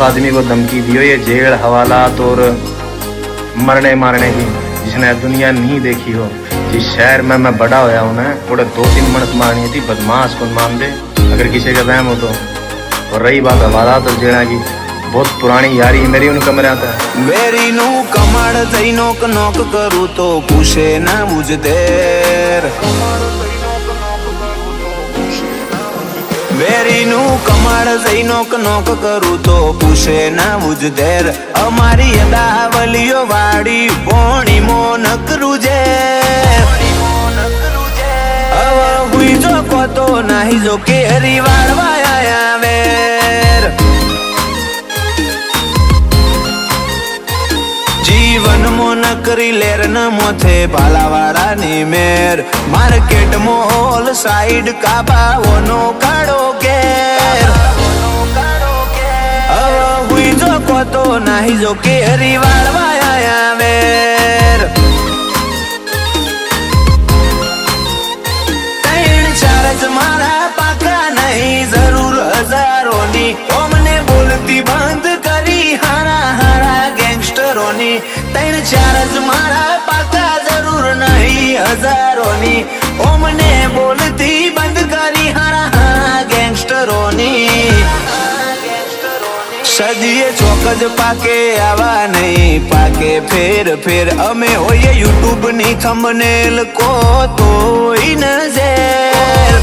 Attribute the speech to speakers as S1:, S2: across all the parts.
S1: आदमी को धमकी दियो ये जेल हवालात और मरने मारने की, जिसने दुनिया नहीं देखी हो। जिस शहर में मैं बड़ा होया हूँ ना, थोड़े 2-3 मिनट मारनी थी, बदमाश को मान दे अगर किसी का वहम हो तो। और रही बात हवालात और जेड़ा की, बहुत पुरानी यारी मेरी उन कमरे आता है।
S2: वेरी नू कमाड़ जई नोक नोक करूँ तो पूछे ना मुझ देर। वेरी नू कमाड़ जई नोक नोक करूँ तो पूछे ना मुझ देर। अमारी दावलियो वाड़ी पोणी मोन करूजे। हुई जो को तो नाही जो केरी वाड़वाया वेर। जीवन मो नकरी लेर न मोथे भालावाड़ा नी मेर। मार्केट मोल साइड काबाओ नो काड़ो गेर। हुई जो को तो नाही जो केरी वाड़वाया वेर। 3-4 मारा पाका नहीं जरूर हजारों नी। ओमने बोलती बंद करी हारा हारा गैंगस्टरों नी। 3-4 मारा पाका जरूर नहीं हजारों नी। ओमने बोलती बंद करी हारा हारा गैंगस्टरों नी। सदिये चौकज पाके आवा नहीं पाके फेर फेर। अमे होये यूट्यूब नी थंबनेल को तो ही नजर।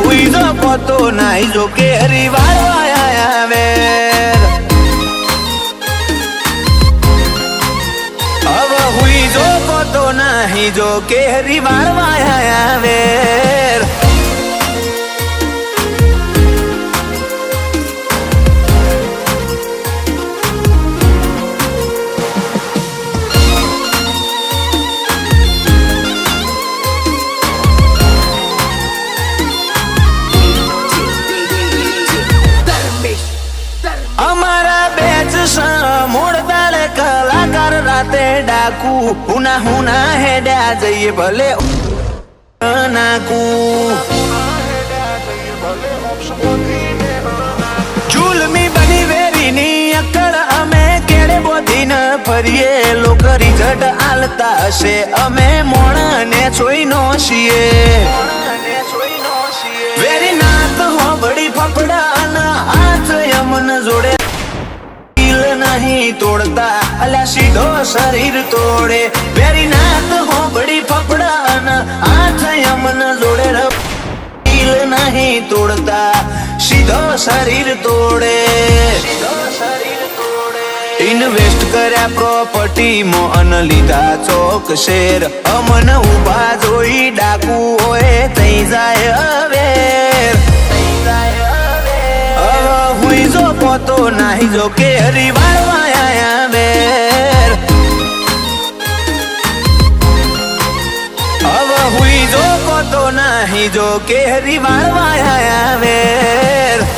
S2: हुई जो को तो नाही जो केरी वाड़वाया वेर। अब हुई जो को तो नाही जो केरी वाड़वाया वेर। राते डाकू हुना हुना हेड्या जइए भले नाकू। जुलमी बनी वेरी नी अकड़ अमे केड़े बोधी न फरिए। लोकरी जट आलता हसे अमे मोणा ने छोई नो छिए। वेरी नात हो बड़ी फफड़ा न हाथ यमन जोड़े। नहीं तोड़ता अल्या सीधो शरीर तोड़े। वेरी नात हो बड़ी फफड़ा न हाथ यमन जोड़े। दिल नहीं तोड़ता सीधो शरीर तोड़े। इन्वेस्ट कर्या प्रॉपर्टी मो अन लीधा चौक शेर। अमन उभा जोई डाकू होए तई जाय अवेर। हुई जो को तो नाही जो केरी वाड़वाया वेर। अब हुई जो को तो नाही जो केरी वाड़वाया वेर।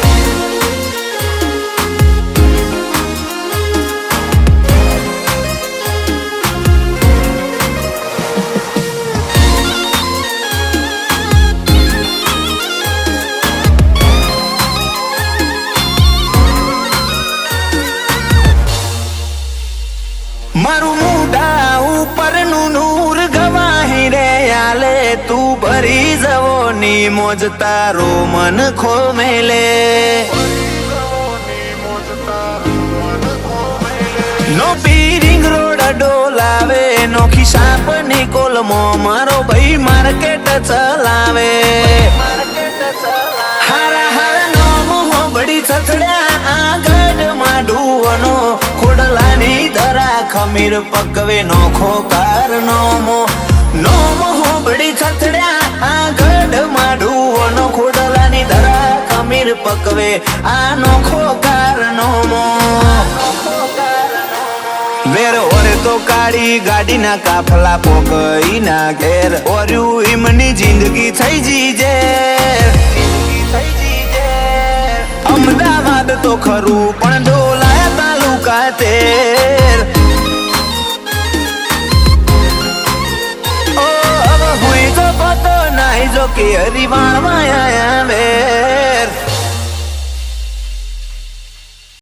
S2: मारू मुडा ऊपर नूर गवाही रे आले। तू भरी जवो नी मोज तारो मन खो मेले। नो पीरिंग रोड डोलावे नोखी साप निकोल मो मारो भाई मार्केट चलावे। हारा हारा नो हो बड़ी छछड़ा आगड माडूवनो। खोडलानी धरा खमीर पकवे नोखो कार नोमो। नोमो हो बड़ी छछड़ा आगड माडूवनो। खोडलानी धरा खमीर पकवे आ नोखो कार नोमो। वेर ओरे तो काड़ी गाड़ी ना काफला पोकई ना घेर। ओर्यू इमनी जिंदगी थई जीजे। अमदावाद तो खरू पण डोलाया तालुका तेर। ओ अब हुई तो पतो नाही जो केरी वाड़वाया वे।